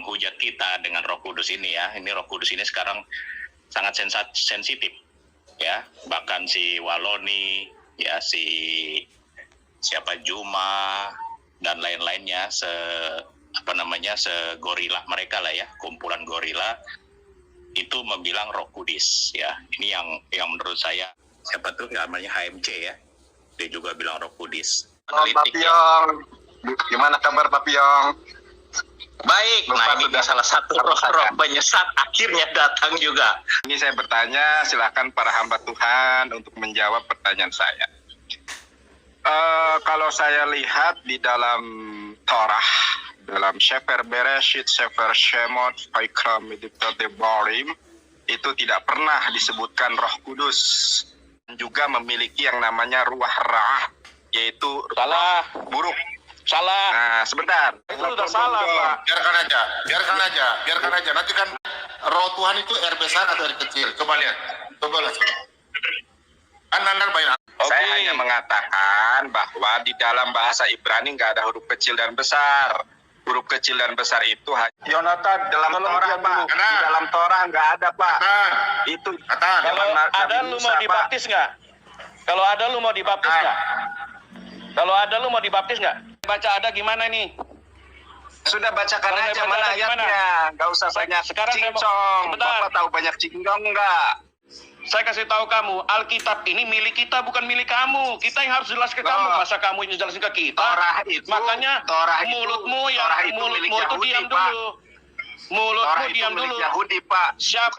menghujat kita dengan Roh Kudus ini ya. Ini Roh Kudus ini sekarang sangat sensitif ya. Bahkan si Waloni ya, si siapa Juma dan lain-lainnya, segorila mereka lah ya, kumpulan gorila itu membilang Roh Kudus ya. Ini yang menurut saya, siapa tuh namanya HMC ya, dia juga bilang Roh Kudus. Pak Piong, gimana kabar Pak Piong? Baik, nah ini salah satu roh penyesat akhirnya datang juga. Ini saya bertanya, silakan para hamba Tuhan untuk menjawab pertanyaan saya. Kalau saya lihat di dalam Torah, dalam Sefer Bereshit, Sefer Shemot, Vaikra, Medikta Devarim, itu tidak pernah disebutkan Roh Kudus. Juga memiliki yang namanya Ruah Ra'ah, yaitu salah buruk. Salah. Nah, sebentar. Itu udah salah, Pak. Biarkan aja. Nanti kan roh Tuhan itu R besar atau R kecil. Coba lihat. Coba. Banyak. Saya hanya mengatakan bahwa di dalam bahasa Ibrani nggak ada huruf kecil dan besar. Huruf kecil dan besar itu hanya Yonatan dalam Torah, Pak. Di dalam Torah nggak ada, Pak. Itu kalau ada lu mau dibaptis nggak? Kalau ada lu mau dibaptis nggak? Kalau ada lu mau dibaptis nggak? Baca ada gimana nih? Sudah bacakan aja mana ayatnya. Nggak usah banyak sekarang cincong. Bapak tahu banyak cincong nggak? Saya kasih tahu kamu, Alkitab ini milik kita, bukan milik kamu. Kita yang harus jelas ke kamu. Masa kamu yang jelasin ke kita? Makanya mulutmu itu diam dulu. Mulutmu diam dulu. Yahudi, Pak. Siapa?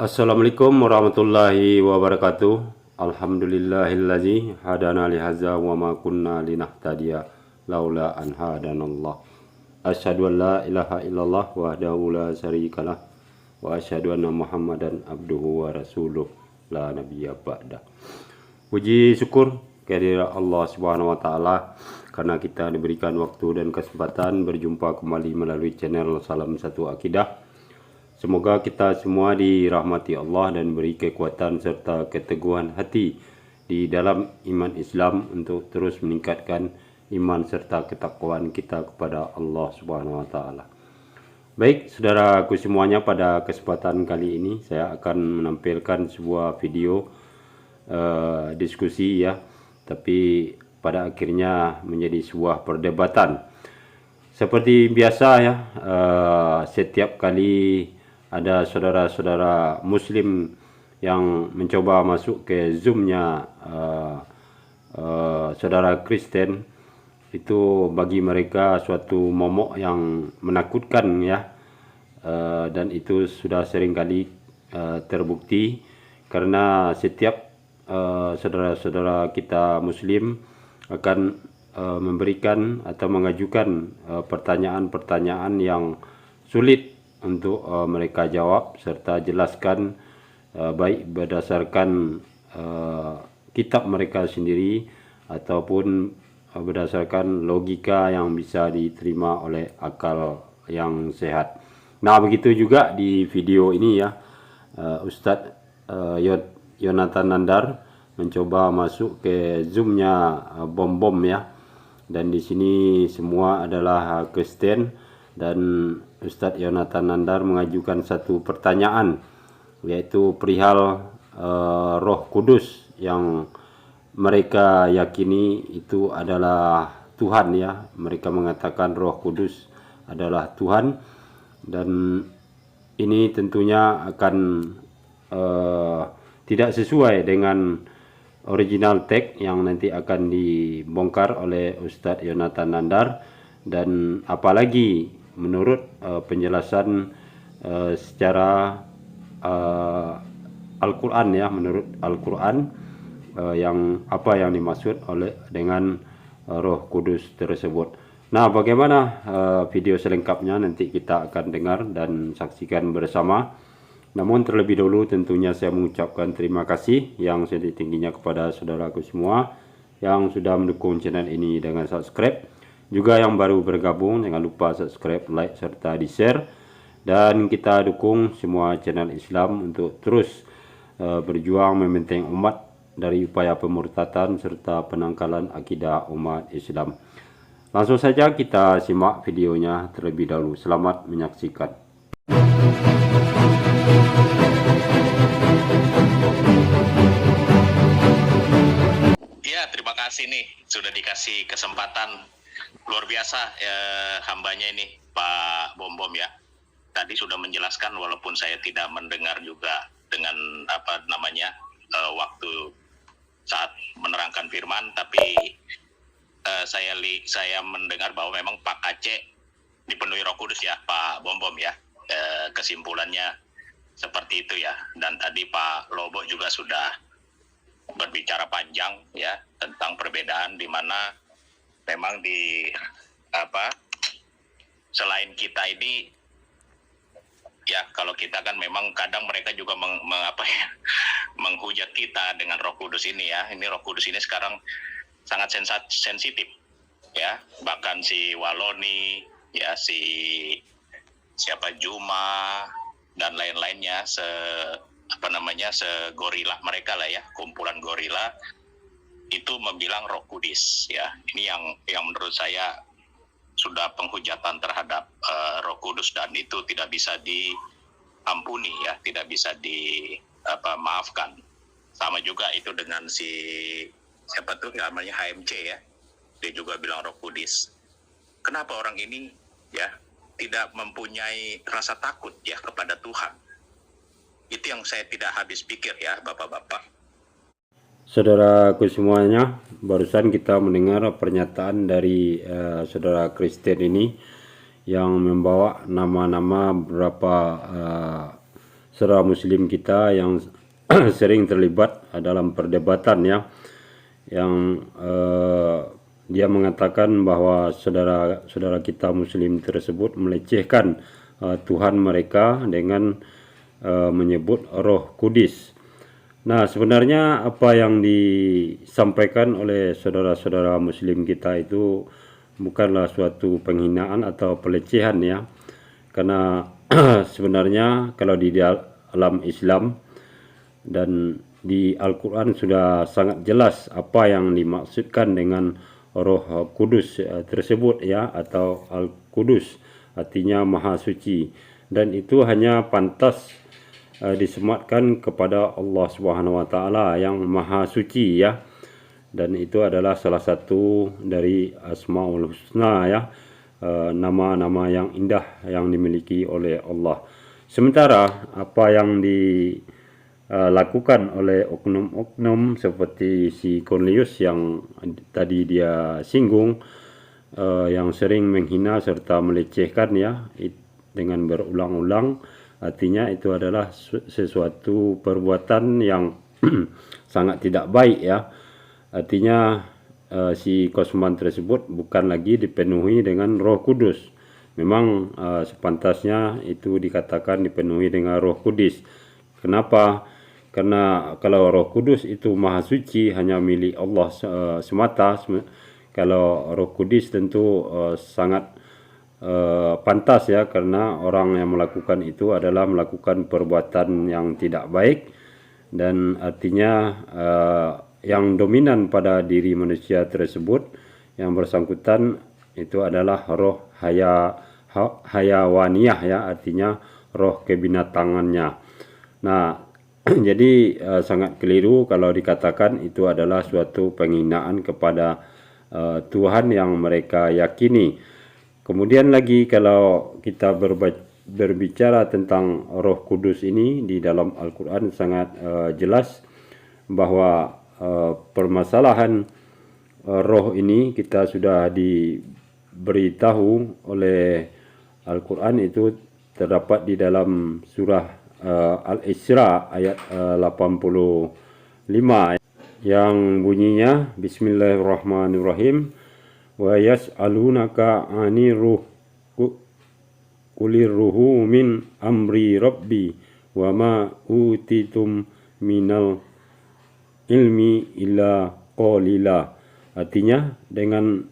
Assalamualaikum warahmatullahi wabarakatuh. Alhamdulillahillazi hadana lihaza wa ma kunna linahtadiya laula an hadanallah. Asyhadu an la ilaha illallah wahdahu la syarikalah wa asyhadu anna Muhammadan abduhu wa rasuluh la nabiyya ba'da. Puji syukur kehadirat Allah Subhanahu wa taala karena kita diberikan waktu dan kesempatan berjumpa kembali melalui channel Salam Satu Akidah. Semoga kita semua dirahmati Allah dan beri kekuatan serta keteguhan hati di dalam iman Islam untuk terus meningkatkan iman serta ketakwaan kita kepada Allah Subhanahu wa taala. Baik, saudaraku semuanya, pada kesempatan kali ini saya akan menampilkan sebuah video diskusi ya, tapi pada akhirnya menjadi sebuah perdebatan. Seperti biasa ya, setiap kali ada saudara-saudara muslim yang mencoba masuk ke zoomnya saudara Kristen, itu bagi mereka suatu momok yang menakutkan ya, dan itu sudah seringkali terbukti karena setiap saudara-saudara kita muslim akan memberikan atau mengajukan pertanyaan-pertanyaan yang sulit untuk mereka jawab serta jelaskan, baik berdasarkan kitab mereka sendiri ataupun berdasarkan logika yang bisa diterima oleh akal yang sehat. Nah, begitu juga di video ini ya, Ustadz Yonatan Nandar mencoba masuk ke zoomnya bom-bom ya, dan di sini semua adalah Kristen, dan Ustadz Yonatan Nandar mengajukan satu pertanyaan, yaitu perihal Roh Kudus yang mereka yakini itu adalah Tuhan ya. Mereka mengatakan Roh Kudus adalah Tuhan, dan ini tentunya akan tidak sesuai dengan original teks yang nanti akan dibongkar oleh Ustadz Yonatan Nandar, dan apalagi menurut penjelasan secara Al-Quran ya, menurut Al-Quran yang apa yang dimaksud oleh dengan Roh Kudus tersebut. Nah, bagaimana video selengkapnya nanti kita akan dengar dan saksikan bersama. Namun terlebih dahulu tentunya saya mengucapkan terima kasih yang setinggi-tingginya kepada saudaraku semua yang sudah mendukung channel ini dengan subscribe. Juga yang baru bergabung, jangan lupa subscribe, like, serta di-share. dan kita dukung semua channel Islam untuk terus berjuang membentengi umat dari upaya pemurtatan serta penangkalan akidah umat Islam. Langsung saja kita simak videonya terlebih dahulu. Selamat menyaksikan. Ya, terima kasih nih sudah dikasih kesempatan luar biasa hambanya ini Pak Bom Bom ya. Tadi sudah menjelaskan walaupun saya tidak mendengar juga dengan waktu saat menerangkan firman, tapi saya mendengar bahwa memang Pak Aceh dipenuhi Roh Kudus ya, Pak Bom Bom ya. Kesimpulannya seperti itu ya. Dan tadi Pak Lobo juga sudah berbicara panjang ya tentang perbedaan di mana memang selain kita ini ya, kalau kita kan memang kadang mereka juga menghujat kita dengan Roh Kudus ini ya. Ini Roh Kudus ini sekarang sangat sensitif ya. Bahkan si Waloni ya, si Juma dan lain-lainnya, segorila mereka lah ya, kumpulan gorila itu membilang Roh Kudus ya. Ini yang menurut saya sudah penghujatan terhadap Roh Kudus, dan itu tidak bisa diampuni ya, tidak bisa maafkan. Sama juga itu dengan si namanya HMC ya, dia juga bilang Roh Kudus. Kenapa orang ini ya tidak mempunyai rasa takut ya kepada Tuhan? Itu yang saya tidak habis pikir ya, Bapak-bapak. Saudaraku semuanya, barusan kita mendengar pernyataan dari saudara Kristen ini yang membawa nama-nama beberapa saudara muslim kita yang sering terlibat dalam perdebatan ya, yang dia mengatakan bahwa saudara kita muslim tersebut melecehkan Tuhan mereka dengan menyebut Roh Kudus. Nah, sebenarnya apa yang disampaikan oleh saudara-saudara muslim kita itu bukanlah suatu penghinaan atau pelecehan ya. Karena sebenarnya kalau di dalam Islam dan di Al-Quran sudah sangat jelas apa yang dimaksudkan dengan Roh Kudus tersebut ya, atau Al-Kudus artinya Maha Suci, dan itu hanya pantas disematkan kepada Allah Subhanahu wa taala yang Maha Suci ya. Dan itu adalah salah satu dari Asmaul Husna ya, nama-nama yang indah yang dimiliki oleh Allah. Sementara apa yang dilakukan oleh oknum-oknum seperti si Cornelius yang tadi dia singgung, yang sering menghina serta melecehkan ya dengan berulang-ulang, artinya itu adalah sesuatu perbuatan yang sangat tidak baik ya. Artinya si Kosman tersebut bukan lagi dipenuhi dengan Roh Kudus. Memang sepantasnya itu dikatakan dipenuhi dengan Roh Kudus. Kenapa? Karena kalau Roh Kudus itu Maha Suci, hanya milik Allah semata. Kalau Roh Kudus tentu sangat pantas ya, karena orang yang melakukan itu adalah melakukan perbuatan yang tidak baik, dan artinya yang dominan pada diri manusia tersebut yang bersangkutan itu adalah roh hayawaniyah ya, artinya roh kebinatangannya. Nah, jadi sangat keliru kalau dikatakan itu adalah suatu penghinaan kepada Tuhan yang mereka yakini. Kemudian lagi kalau kita berbicara tentang Roh Kudus ini, di dalam Al-Quran sangat jelas bahwa permasalahan roh ini kita sudah diberitahu oleh Al-Quran, itu terdapat di dalam surah Al-Isra ayat 85 yang bunyinya Bismillahirrahmanirrahim. Wa yas'alunaka 'anir ruh qulir ruhu min amri rabbi wa ma utitum minal ilmi illa qalila. Artinya dan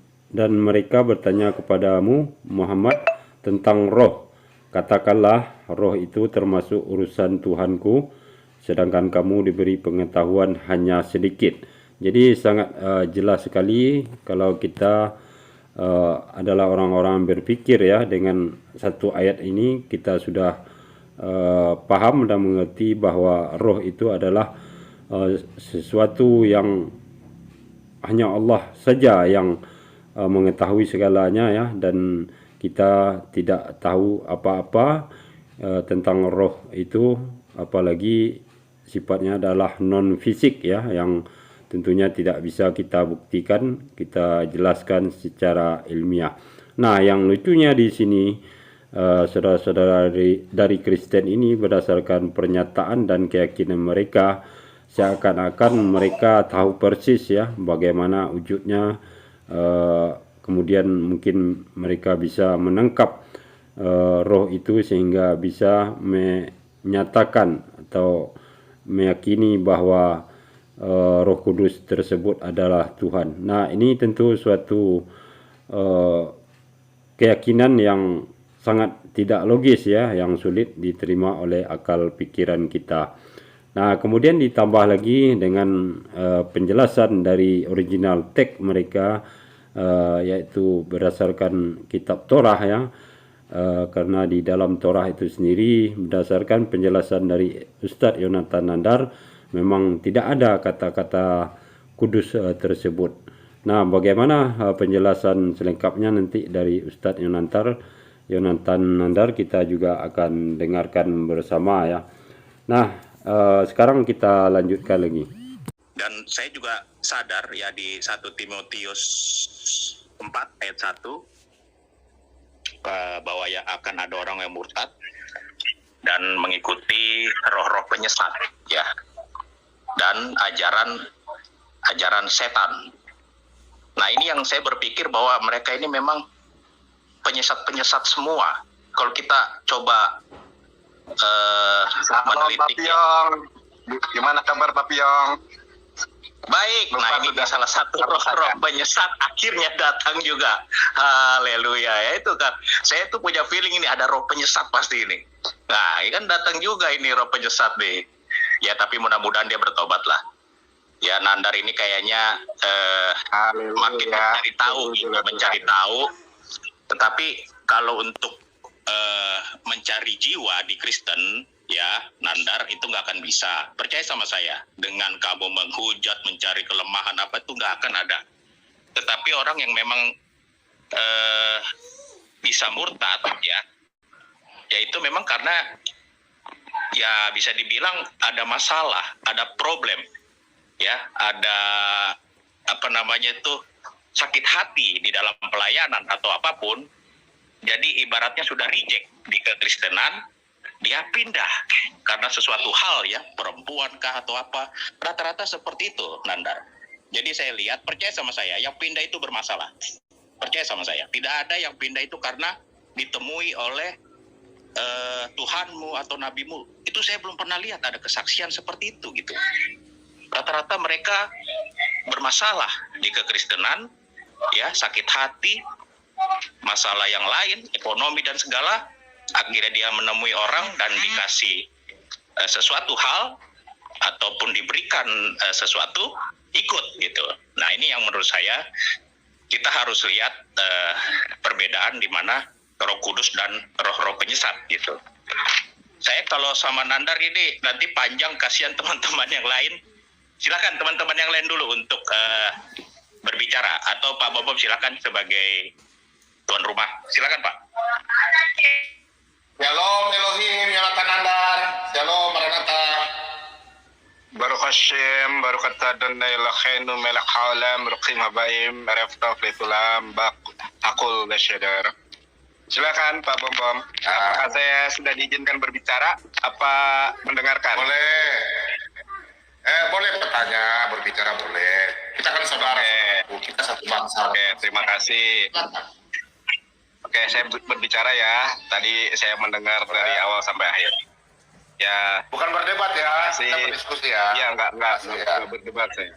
mereka bertanya kepadamu Muhammad tentang roh. katakanlah roh itu termasuk urusan Tuhanku, sedangkan kamu diberi pengetahuan hanya sedikit. Jadi sangat jelas sekali kalau kita adalah orang-orang berpikir ya, dengan satu ayat ini kita sudah paham dan mengerti bahwa roh itu adalah sesuatu yang hanya Allah saja yang mengetahui segalanya ya, dan kita tidak tahu apa-apa tentang roh itu, apalagi sifatnya adalah non fisik ya, yang tentunya tidak bisa kita buktikan, kita jelaskan secara ilmiah. Nah, yang lucunya di sini saudara-saudara dari Kristen ini, berdasarkan pernyataan dan keyakinan mereka, seakan-akan mereka tahu persis ya bagaimana wujudnya, kemudian mungkin mereka bisa menangkap roh itu sehingga bisa menyatakan atau meyakini bahwa Roh Kudus tersebut adalah Tuhan. Nah, ini tentu suatu keyakinan yang sangat tidak logis ya, yang sulit diterima oleh akal pikiran kita. Nah, kemudian ditambah lagi dengan penjelasan dari original teks mereka, yaitu berdasarkan kitab Torah ya, karena di dalam Torah itu sendiri, berdasarkan penjelasan dari Ustadz Yonatan Nandar, memang tidak ada kata-kata kudus tersebut. Nah, bagaimana penjelasan selengkapnya nanti dari Ustadz Yonatan Nandar kita juga akan dengarkan bersama ya. Nah, sekarang kita lanjutkan lagi. Dan saya juga sadar ya, di 1 Timotius 4 ayat 1 bahwa ya akan ada orang yang murtad dan mengikuti roh-roh penyesat ya, dan ajaran setan. Nah, ini yang saya berpikir bahwa mereka ini memang penyesat-penyesat semua. Kalau kita coba meneliti. Gimana kabar Pak Piong? Baik, nah ini salah satu roh-roh penyesat akhirnya datang juga. Haleluya, ya itu kan. Saya tuh punya feeling ini ada roh penyesat pasti ini. Nah, ini kan datang juga ini roh penyesat nih. Ya, tapi mudah-mudahan dia bertobat lah. Ya, Nandar ini kayaknya makin mencari tahu gitu, mencari tahu. Tetapi kalau untuk mencari jiwa di Kristen, ya Nandar itu nggak akan bisa. Percaya sama saya, dengan kamu menghujat, mencari kelemahan apa itu nggak akan ada. Tetapi orang yang memang bisa murtad ya itu memang karena ya bisa dibilang ada masalah, ada problem, ya ada sakit hati di dalam pelayanan atau apapun. Jadi ibaratnya sudah reject di kekristenan, dia pindah karena sesuatu hal ya, perempuan kah atau apa, rata-rata seperti itu Nandar. Jadi saya lihat, percaya sama saya, yang pindah itu bermasalah. Percaya sama saya, tidak ada yang pindah itu karena ditemui oleh Tuhanmu atau nabimu. Itu saya belum pernah lihat ada kesaksian seperti itu gitu. Rata-rata mereka bermasalah di kekristenan, ya sakit hati, masalah yang lain, ekonomi dan segala. Akhirnya dia menemui orang dan dikasih sesuatu hal ataupun diberikan sesuatu, ikut gitu. Nah, ini yang menurut saya kita harus lihat perbedaan di mana Roh Kudus dan roh-roh penyesat gitu. Saya kalau sama Nandar ini nanti panjang, kasihan teman-teman yang lain. Silakan teman-teman yang lain dulu untuk berbicara, atau Pak Bob silakan sebagai tuan rumah. Silakan Pak. Shalom Elohim, Yonatan Nandar. Shalom Maranatha. Baruch Hashem, Baruch Atah Adonai Eloheinu melech haolam, Ruchim habayim, Erev Tov Litulam, Akul Beshedar. Silakan Pak Bom. Apakah saya sudah diizinkan berbicara? Apa mendengarkan? Boleh. Boleh bertanya, berbicara boleh. Kita kan saudara, kita satu bangsa. Oke, terima kasih. Oke, saya berbicara ya. Tadi saya mendengar dari awal sampai akhir. Ya. Bukan berdebat ya, kita berdiskusi ya. Iya, enggak berdebat saya.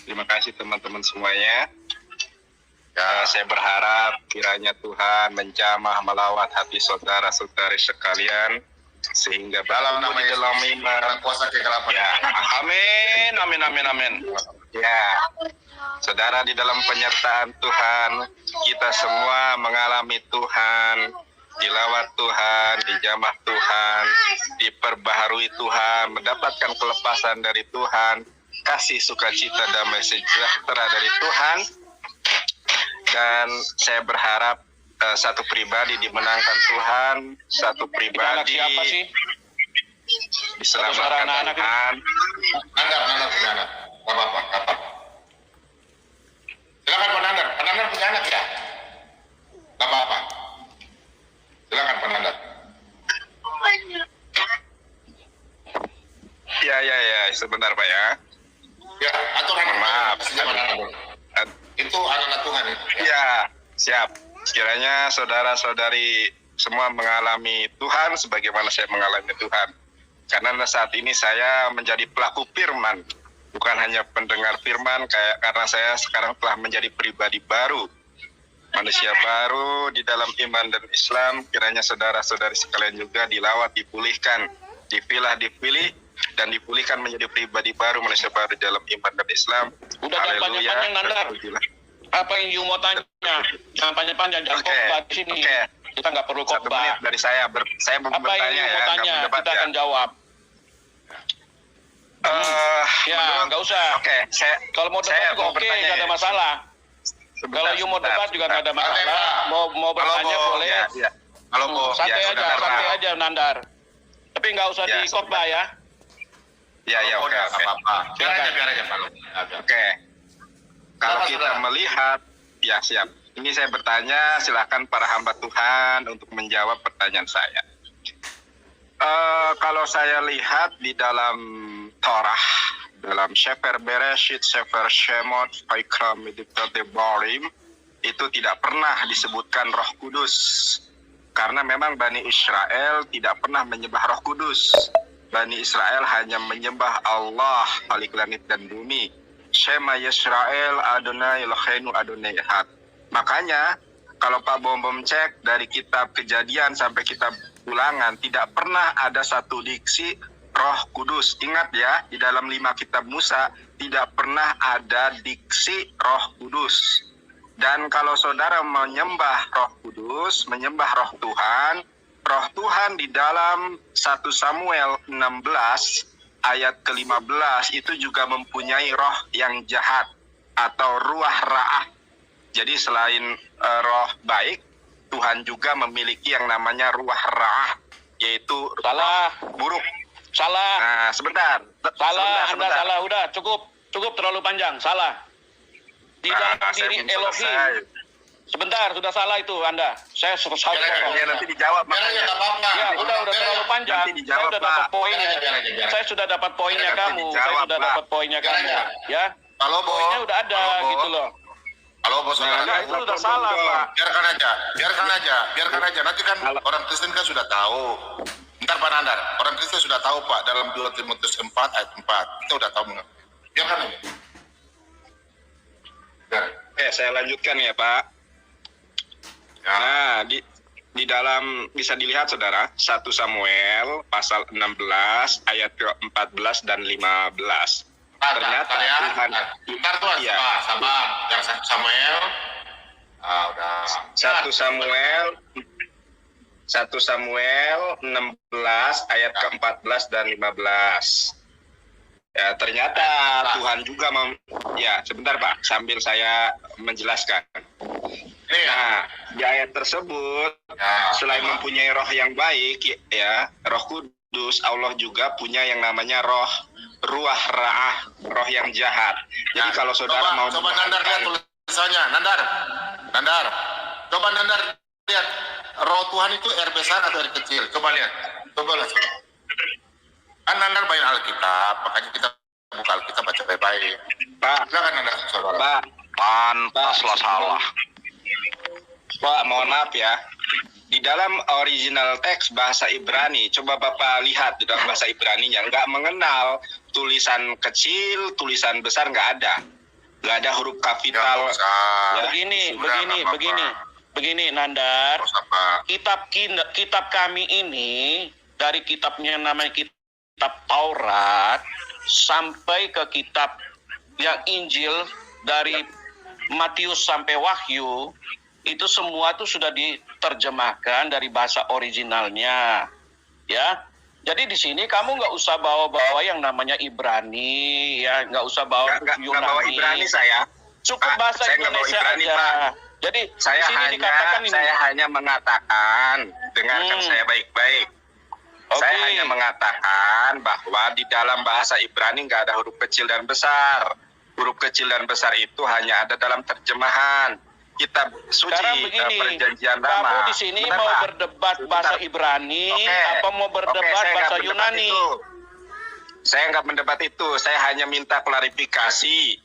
Terima kasih teman-teman semuanya. Ya, saya berharap kiranya Tuhan menjamah melawat hati saudara-saudari sekalian sehingga Dalam nama di dalam Yesus, iman. dalam kuasa kegelapan. Ya, amin, amin, amin, amin. Ya, saudara, di dalam penyertaan Tuhan, kita semua mengalami Tuhan, dilawat Tuhan, dijamah Tuhan, diperbaharui Tuhan, mendapatkan kelepasan dari Tuhan, kasih sukacita damai sejahtera dari Tuhan. Dan saya berharap satu pribadi dimenangkan Tuhan, satu pribadi Siapa sih? diselamatkan anak-anak Tuhan. Nandar punya anak. Gak apa-apa, gak apa-apa. Silakan Pak Nandar. Pak Nandar punya anak ya? Gak apa-apa. Silakan Pak Nandar. Ya, sebentar Pak ya. Ya, aturan Maaf. Itu anak Tuhan ya. Ya, siap. Kiranya saudara-saudari semua mengalami Tuhan sebagaimana saya mengalami Tuhan. Karena saat ini saya menjadi pelaku firman, bukan hanya pendengar firman, karena saya sekarang telah menjadi pribadi baru, manusia baru di dalam iman dan Islam. Kiranya saudara-saudari sekalian juga dilawat, dipulihkan, dipilih, dan dipulihkan menjadi pribadi baru, manusia baru di dalam iman dan Islam. Udah jangan panjang-panjang, Nandar. Apa yang you mau tanya? Jangan panjang-panjang, jangan khotbah di sini. Kita nggak perlu 1 khotbah. menit dari saya, saya mau Apa yang bertanya you ya, mau tanya? nggak berdebat Kita ya. akan jawab. Ya, menurut- nggak usah. Oke, Kalau mau debat juga oke, bertanya nggak ada ya. masalah. Sebentar, Kalau you mau sebentar, debat juga nggak ada sebentar. masalah. Mau bertanya Halo, boleh. Ya. Halo, Bu. Santai Ya, aja, sebentar, santai Pak. aja, Nandar. Tapi nggak usah Ya, di khotbah ya. Ya, Oh, oke. udah, nggak apa-apa. Biar Silakan. aja Pak. Oke. Kalau Silakan, kita saudara. melihat, ya siap. Ini saya bertanya, silakan para hamba Tuhan untuk menjawab pertanyaan saya. Kalau saya lihat di dalam Torah, dalam Sefer Bereshit, Sefer Shemot, Vaikra, Medipta Devarim, itu tidak pernah disebutkan Roh Kudus. Karena memang Bani Israel tidak pernah menyembah Roh Kudus. Bani Israel hanya menyembah Allah, Khalik langit dan bumi. Shema Yisrael, Adonai Eloheinu Adonai Echad. Makanya, kalau Pak Bom cek dari kitab Kejadian sampai kitab Ulangan, tidak pernah ada satu diksi Roh Kudus. Ingat ya, di dalam 5 kitab Musa, tidak pernah ada diksi Roh Kudus. Dan kalau saudara menyembah Roh Kudus, menyembah Roh Tuhan di dalam 1 Samuel 16 ayat ke-15 itu juga mempunyai roh yang jahat atau ruah ra'ah. Jadi selain roh baik, Tuhan juga memiliki yang namanya ruah ra'ah, yaitu Salah. roh buruk. Salah. Nah, sebentar. Salah, Anda Sebentar. salah. Udah, cukup terlalu panjang. Salah. Di dalam Saya diri belum Elohim. selesai. Sebentar, sudah salah itu Anda. Saya Biar Ya, nanti dijawab Biar aja, makanya. nggak apa-apa. Ya, udah terlalu panjang. Nanti dijawab, Saya sudah dapat Pak. poinnya. Biar aja. Saya sudah dapat poinnya Nanti kamu. Saya dijawab, sudah Pak. dapat poinnya Biar kamu. aja. Ya, Halo, Bo. poinnya udah ada Halo, Bo. gitu loh. Halo, Bos. Nah, Nah, itu udah salah, Pak. Biarkan aja. Nanti kan orang Kristen kan sudah tahu. Ntar Pak Nandar, orang Kristen sudah tahu Pak dalam 2 Timotius 4 ayat 4. Kita udah tahu. Biarkan aja. Biar. Saya lanjutkan ya, Pak. Ya. Nah, di dalam bisa dilihat saudara, 1 Samuel pasal 16 ayat ke-14 dan 15. Ternyata ya. Tuhan Ntar Tuhan, Iya. sabar. Yang Samuel. Udah. 1 Samuel 16 ayat ke-14 dan 15. Ya, ternyata Tuhan juga ya, sebentar Pak, sambil saya menjelaskan. Ini ya. Nah, di ayat tersebut selain mempunyai roh yang baik ya, Roh Kudus, Allah juga punya yang namanya ruah ra'ah, roh yang jahat. Jadi Nah, kalau saudara mau coba Nandar lihat tulisannya. Nandar. Coba Nandar lihat roh Tuhan itu R besar atau R kecil? Coba lihat. Coba lihat. Kan Nandar baca Alkitab, makanya kita buka Alkitab baca baik-baik. Pak, Silakan Nandar, saudara. Pak, pantaslah salah. Pak, mohon maaf ya. Di dalam original teks bahasa Ibrani, coba Bapak lihat di dalam bahasa Ibraninya, nggak mengenal tulisan kecil, tulisan besar nggak ada. nggak ada huruf kapital. Ya, Begini Nandar. Terus apa? Kitab kami ini dari kitabnya namanya kitab Taurat sampai ke kitab yang Injil dari Matius sampai Wahyu itu semua tuh sudah diterjemahkan dari bahasa originalnya, ya. Jadi di sini kamu nggak usah bawa-bawa yang namanya Ibrani, ya, nggak usah bawa Nggak Yunani. bawa Ibrani saya. Cukup Pak, bahasa saya nggak bawa Indonesia Ibrani, aja. Pak. Jadi di sini dikatakan ini. Saya hanya mengatakan, dengarkan saya baik-baik. Saya hanya mengatakan bahwa di dalam bahasa Ibrani nggak ada huruf kecil dan besar. Huruf kecil dan besar itu hanya ada dalam terjemahan kitab suci Perjanjian Lama. Kamu di sini mau berdebat bahasa Ibrani apa mau berdebat bahasa Yunani? Saya nggak mendebat itu. Saya hanya minta klarifikasi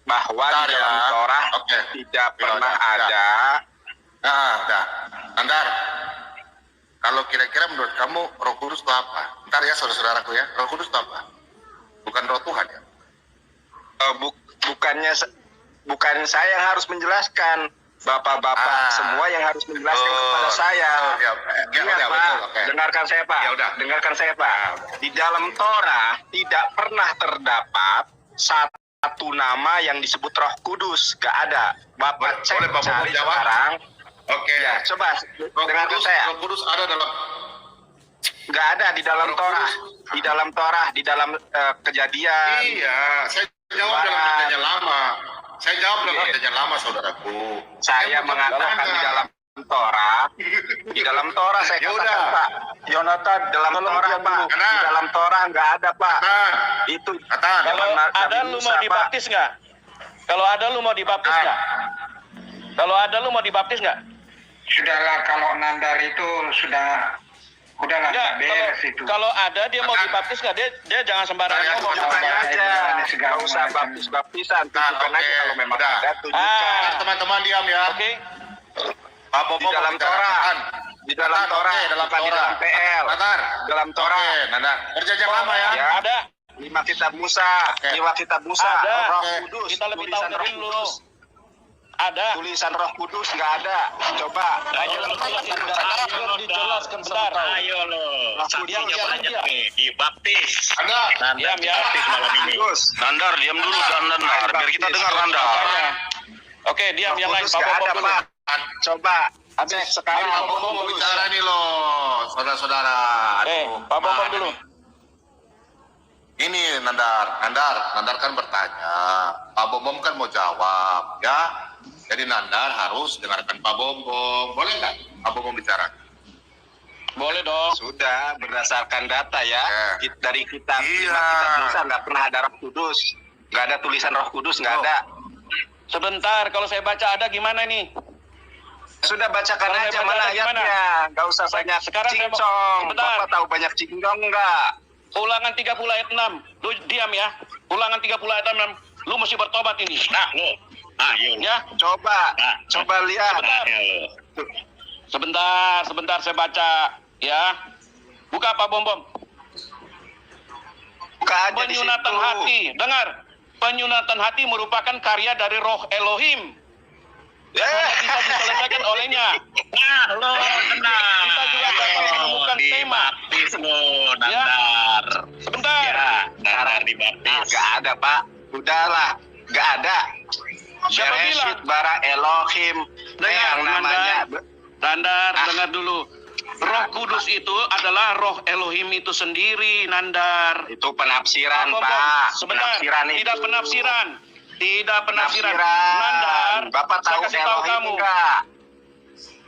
bahwa di dalam Torah tidak pernah ada. Nah, udah. Nandar, kalau kira-kira menurut kamu Roh Kudus itu apa? Ntar ya saudara-saudaraku ya, Roh Kudus itu apa? Bukan Roh Tuhan ya? Bukan saya yang harus menjelaskan, bapak-bapak semua yang harus menjelaskan kepada saya. Dengarkan saya Pak. Dengarkan saya Pak. Di dalam Torah tidak pernah terdapat satu nama yang disebut Roh Kudus, gak ada. Bapak cek cari sekarang. Oke. Ya, coba dengarkan saya. Roh Kudus ada dalam. Gak ada di dalam Torah. Di dalam Torah, di dalam Kejadian. Iya, saya jawab dalam Perjanjian Lama. Saya jawab dalam Perjanjian Lama, saudaraku. Saya mengatakan di dalam Torah. Di dalam Torah saya katakan Pak. Yonatan dalam Torah Pak. Di dalam Torah nggak ada Pak. Itu. Kalau ada lu mau dibaptis nggak? Kalau ada lu mau dibaptis nggak? Kalau ada lu mau dibaptis nggak? Sudahlah, kalau Nandar itu udahlah beres itu. Kalau ada dia mau dibaptis nggak? Dia jangan sembarangan ngomong. Tunjukkan aja. Nggak usah baptis-baptisan. Tunjukkan aja kalau memang ada. Tunjukkan. Teman-teman diam ya. Oke. Pak Bobo Di dalam Torah. Di dalam Torah. dalam Bukan di dalam PL. Dalam Torah. Perjanjian Lama ya. Ya. Ada. 5 kitab Musa. 5 kitab Musa. Ada. Roh Kudus. Kita lebih tahu Tulisan dari Roh lu. Kudus. Ada. Tulisan Roh Kudus nggak ada. Coba. Ayo dijelaskan sebentar. Ayo lo, saksinya banyak nih, dibaptis. Ada. Nandar dibaptis malam ini. Nandar, diam dulu Nandar. Biar kita dengar Nandar. Oke, diam yang lain. Kudus nggak ada Pak. Coba. Cek sekarang. Pak Bobo mau bicara nih loh, saudara-saudara. Pak Bobo dulu. Ini Nandar kan bertanya, Pak Bombom kan mau jawab, ya. Jadi Nandar harus dengarkan Pak Bombom. Boleh nggak Pak Bombom bicara? Boleh dong. Sudah berdasarkan data ya. Dari kitab Iya. kitab Musa nggak pernah ada Roh Kudus. Nggak ada tulisan Roh Kudus, nggak ada. Sebentar, kalau saya baca ada gimana nih? Sudah bacakan Kalau aja saya baca mana ada gimana? ayatnya. Nggak usah banyak Sekarang saya mau- cincong. sebentar. Bapak tahu banyak cincong nggak? Ulangan 30 ayat 6. Lu diam ya. Ulangan 30 ayat 6. Lu mesti bertobat ini. Nah lo, ayo lo. Ya. Coba lihat. Sebentar. Ayo lo. Sebentar saya baca ya. Buka Pak Bombom. Buka aja di Penyunatan situ. hati. Dengar. Penyunatan hati merupakan karya dari Roh Elohim. Bisa diselesaikan olehnya. Nah lo, tenang. Kita juga dapat menemukan tema. Dibaptis lo, Nandar. Sebentar. Ya, Nandar dibaptis. Nggak ada Pak. Udahlah. Nggak ada. Siapa Bereshit bilang? bara Elohim. Dengar, Yang namanya. Nandar, dengar dulu. Roh Kudus itu adalah Roh Elohim itu sendiri, Nandar. Itu penafsiran Bombom, Pak. sebentar. Penafsiran Tidak itu. penafsiran. Tidak penafsiran. Penafsiran. Nandar, Bapak saya tahu kasih tahu Elohim kamu. enggak?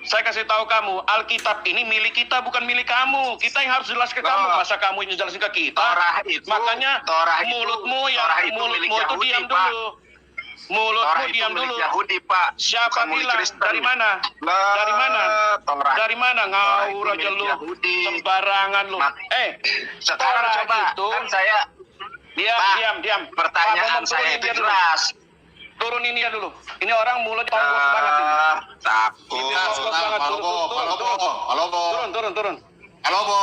Saya kasih tahu kamu, Alkitab ini milik kita, bukan milik kamu. Kita yang harus jelaskan ke kamu. Masa kamu yang jelasin ke kita? Torah itu. Makanya Torah itu, mulutmu Torah itu milik mulutmu itu Yahudi, diam Pak. dulu. Mulutmu Torah itu diam milik dulu. Yahudi Pak. Siapa Bukan milik bilang? Kristen. Dari mana? Lah, Dari mana? Torah. Dari mana Torah ngawur itu aja milik lu? Yahudi. Sembarangan lu. Sekarang Torah coba itu kan saya diam, Pak, diam. pertanyaan Pak Bombom, saya turunin itu dia dulu. jelas. Turunin dia dulu. Ini orang mulut tongkos banget ini. Takut. Turun. Turun. Halo, Bo.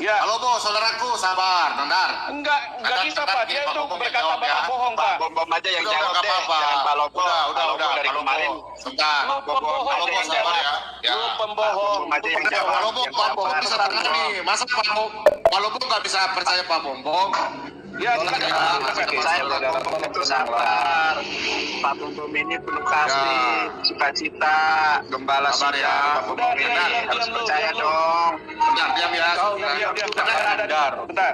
Ya. Halo, Bo, saudaraku, sabar, Nandar. Enggak bisa Pak, dia itu berkata Bapak bohong Pak. Bom aja yang Udah, jawab nggak deh. apa-apa. Jangan Pak Lobo. Udah. Pak Lobo dari Halo, kemarin. Bo. Sebentar. Lu pembohong Halo, Bo, yang sabar jawab. ya. Ya. Lu pembohong. Bom aja yang jawab. Halo, Bo, Pak Bo bisa tengah nih. Masa Pak Lobo nggak bisa percaya Pak Bom? Ya, silakan. Saya Pak Bom itu sabar. Pak Bom ini penuh kasih, cita-cita, gembala Sabar kita. ya. Pak Bom ini Udah, harus diam, percaya diam, dong. Bentar, diam ya. Bentar.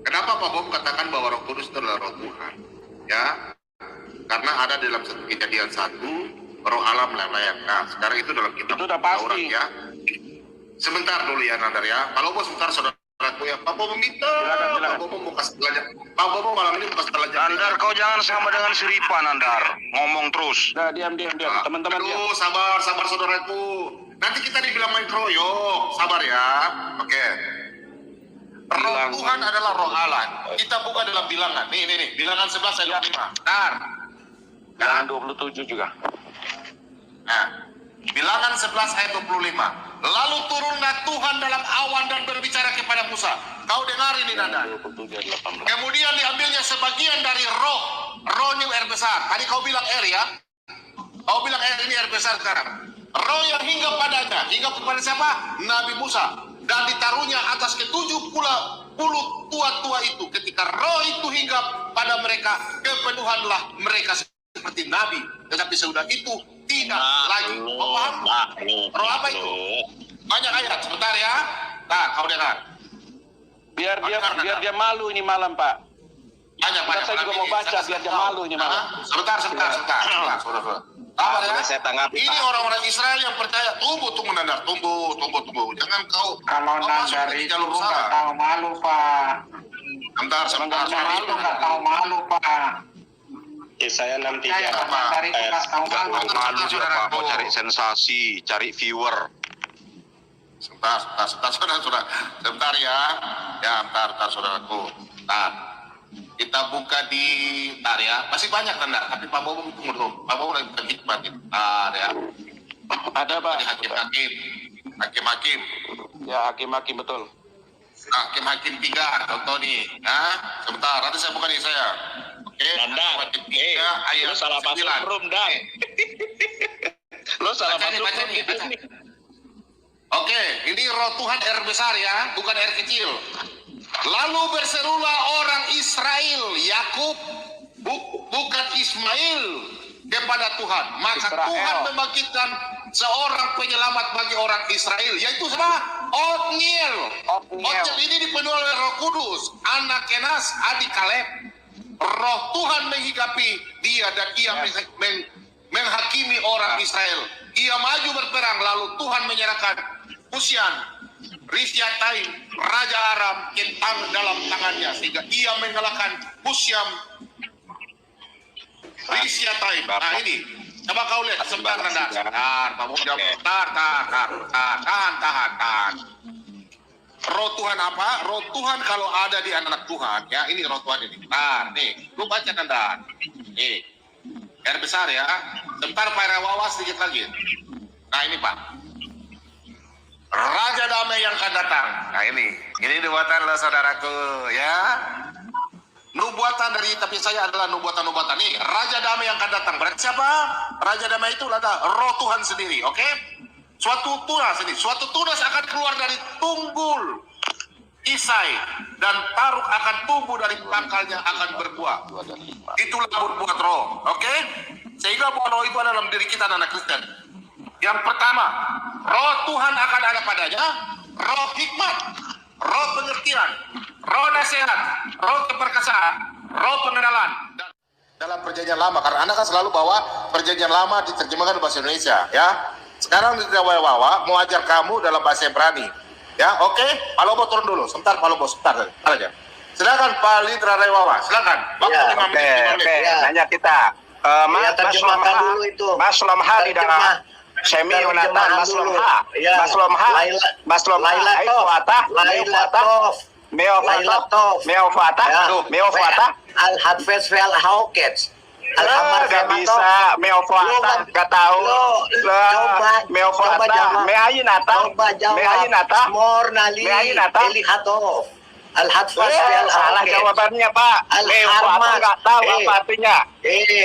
Kenapa Pak Bom katakan bahwa Roh Kudus itu adalah Roh Tuhan? Ya, karena ada dalam satu Kejadian 1, Roh Allah melayang. Nah, sekarang itu dalam kitab Itu udah pasti. Taurat ya. Sebentar dulu ya, Nandar ya. Kalau Bos sebentar saudaraku ya. Pak Bom minta. Silakan. Pak Bom mau kasih belajar. Pak Bom malam ini mau kasih belajar. Nandar, kau jangan sama dengan si Ripa, Nandar. Ngomong terus. Udah, diam. Teman-teman diam. Aduh, sabar saudaraku. Nanti kita dibilang main kroyok. Sabar ya. Oke. Roh Tuhan adalah roh Allah. Kita buka dalam bilangan. Nih. Bilangan 11 ayat 25. Bentar. Jangan 27 juga. Nah, bilangan 11 ayat 25. Lalu turunlah Tuhan dalam awan dan berbicara kepada Musa. Kau dengar ini, Nanda. 27 18. Kemudian diambilnya sebagian dari rohnya air besar. Tadi kau bilang air ya. Kau bilang air ini air besar sekarang. Roh yang hingga padanya, hingga kepada siapa? Nabi Musa. Dan ditaruhnya atas ke-70 tua-tua itu. Ketika roh itu hingga pada mereka, kepenuhanlah mereka seperti Nabi. Tetapi sudah itu tidak lagi. Kau paham? Roh apa itu? Banyak ayat. Sebentar ya. Nah, kau dengar. Biar dia malu ini malam, Pak. Banyak. Saya juga mau baca biar dia malu ini malam. Sebentar. Sabar ya. Saya tanggapi, Ini Pak. orang-orang Israel yang percaya. Tunggu Nandar. Tunggu. Jangan kau Kalau masuk di Nandar itu jalur nggak salah. tahu malu Pak. Sebentar. Malu nggak tahu malu Pak. Saya 63. Saya Nandar itu nggak tahu malu. Malu dia, Pak. Mau cari sensasi, cari viewer. Sebentar, saudara. Sebentar ya. Ya, bentar, saudaraku. Kita buka di tar ya. Masih banyak Nanda, tapi Pak Bobo tunggu dulu. Pak Bobo lagi bukan hikmat ini. Ya. Ada, Pak. Di hakim-hakim. Ya, hakim-hakim betul. Hakim 3, contoh nih. Nah, sebentar, nanti saya buka nih saya. Oke. Nandar, Hakim 3 ayat lu salah masuk 9. room, Dan. Lu salah Baca nih, masuk baca room nih, gitu baca. nih. Oke, ini roh Tuhan R besar ya, bukan R kecil. Lalu berserulah orang Israel, Yakub, bukan Ismail, kepada Tuhan. Maka Israel. Tuhan membangkitkan seorang penyelamat bagi orang Israel, yaitu siapa? Otniel. Otniel ini dipenuhi oleh Roh Kudus, anak Kenas, adik Kaleb. Roh Tuhan menghinggapi dia dan ia menghakimi orang Israel. Ia maju berperang, lalu Tuhan menyerahkan Husyan, Risyatai, Raja Aram, kentang dalam tangannya, sehingga ia mengalahkan Husyam, Risyatai. Nah ini, coba kau lihat sebentar, tahan. Roh Tuhan apa? Roh Tuhan kalau ada di anak Tuhan, ya ini roh Tuhan ini. Nah, nih, lu baca Nanda. Nih, R besar ya. Sebentar Pak Rewawa sedikit lagi. Nah ini Pak. Raja damai yang akan datang. Nah ini nubuatan lo saudaraku ya. Nubuatan dari tapi saya adalah nubuatan-nubuatan nih. Raja damai yang akan datang. Berarti siapa? Raja damai itu adalah roh Tuhan sendiri, oke? Suatu tunas akan keluar dari tunggul Isai dan taruk akan tumbuh dari pangkalnya akan berbuah. Itulah berbuat roh, oke? Sehingga buah roh itu ada dalam diri kita anak Kristen. Yang pertama, roh Tuhan akan ada padanya, roh hikmat, roh pengertian, roh nasihat, roh keperkasaan, roh pengenalan. Dan dalam perjanjian lama, karena Anda kan selalu bawa perjanjian lama diterjemahkan bahasa Indonesia, ya. Sekarang tidak bawa, mau ajar kamu dalam bahasa Ibrani, ya. Oke, Pak Lobo turun dulu, sebentar aja. Silakan Pak Lidra Rewawa, silakan. Waktu 5 menit. Nanya kita. Mas Lamha di dalam Semi Yonatan, Mas Lamha, Meofata, Al-Hadfes Vel Haukets. Al-Hamar Gak Femato. bisa, meofo ata, gak tahu. Coba Meofo ata, jawab. meayin ata, Coba jawab. meayin ata, Mornali meayin ata. Elihato. Al-Hatfas Salah jawabannya Pak. Meofo ata Al-Harmat. gak tahu apa artinya.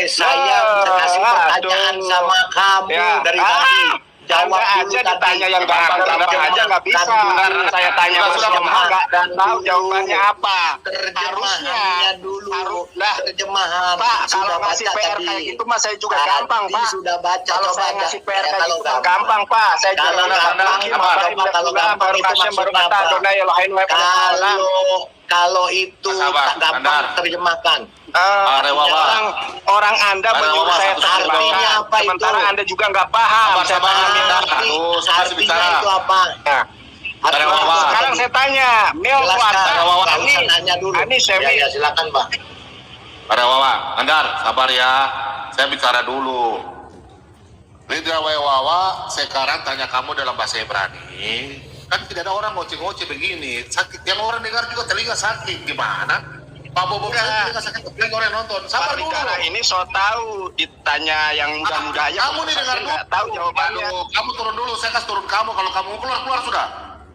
Saya kasih pertanyaan aduh. sama kamu Ya. dari tadi. Jawab Anda dulu aja tadi. ditanya yang gampang-gampang aja nggak bisa. Terjemahan. Saya tanya Sudah, yang nggak dan tahu jawabannya apa. Terjemahannya dulu. Lah, Terjemahan. Pak, Sudah kalau ngasih baca PR tadi. kayak gitu mah saya juga Tadi gampang, Pak. Sudah baca. Kalau coba saya aja. ngasih PR kayak Kalau gitu mah gampang, Pak. Saya juga Kalau gampang. gampang itu maksudnya apa? Kalau itu Sabar, tak gampang Nandar. terjemahkan. Orang Anda Ada menyuruh wawa, saya satu terjemahkan. artinya apa itu? Sementara Anda juga nggak paham. Sabar, Saya sabar. pahamin. Aduh, saya masih Artinya bicara. itu apa? Nah, Ada wawa. sekarang saya tanya, Meo Jelaskan. Kuata, Ini nanya dulu. Ani Semi. Ya, silakan, Pak. Ada Wawa, Andar, sabar ya. Saya bicara dulu. Lidra Wawa, sekarang tanya kamu dalam bahasa Ibrani. Kan tidak ada orang ngoceh-ngoceh begini. Sakit, yang orang dengar juga telinga sakit. Gimana? Pak Bobo telinga sakit, telinga orang nonton. Sabar dulu. Bicara ini so tahu ditanya yang mudah-mudah aja. Kamu nih dengar dulu. nggak tahu jawabannya. Aduh, kamu turun dulu, saya kasih turun kamu. Kalau kamu keluar sudah.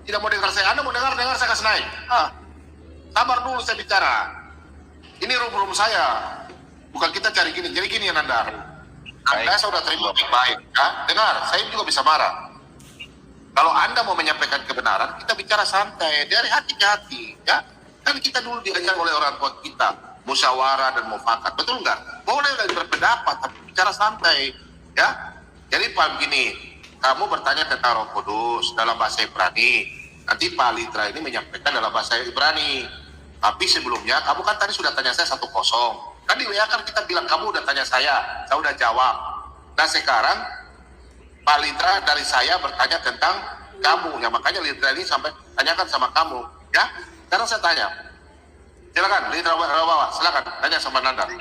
Tidak mau dengar saya. Anda mau dengar saya kasih naik. Sabar dulu saya bicara. Ini room saya. Bukan kita cari gini. Jadi gini ya Nandar. Anda sudah terima baik. Ya? Dengar, saya juga bisa marah. Kalau Anda mau menyampaikan kebenaran, kita bicara santai, dari hati ke hati, ya. Kan kita dulu diajar oleh orang tua kita, musyawarah dan mufakat, betul nggak? Boleh berpendapat, tapi bicara santai, ya. Jadi Pak begini, kamu bertanya tentang Roh Kudus dalam bahasa Ibrani, nanti Pak Litra ini menyampaikan dalam bahasa Ibrani. Tapi sebelumnya, kamu kan tadi sudah tanya saya 1-0. Kan di WA kan kita bilang, kamu udah tanya saya udah jawab. Nah sekarang, Pak Litra dari saya bertanya tentang kamu, ya makanya Litra ini sampai tanyakan sama kamu, ya. Sekarang saya tanya, silakan Litra Wawa, silakan tanya sama Nandar.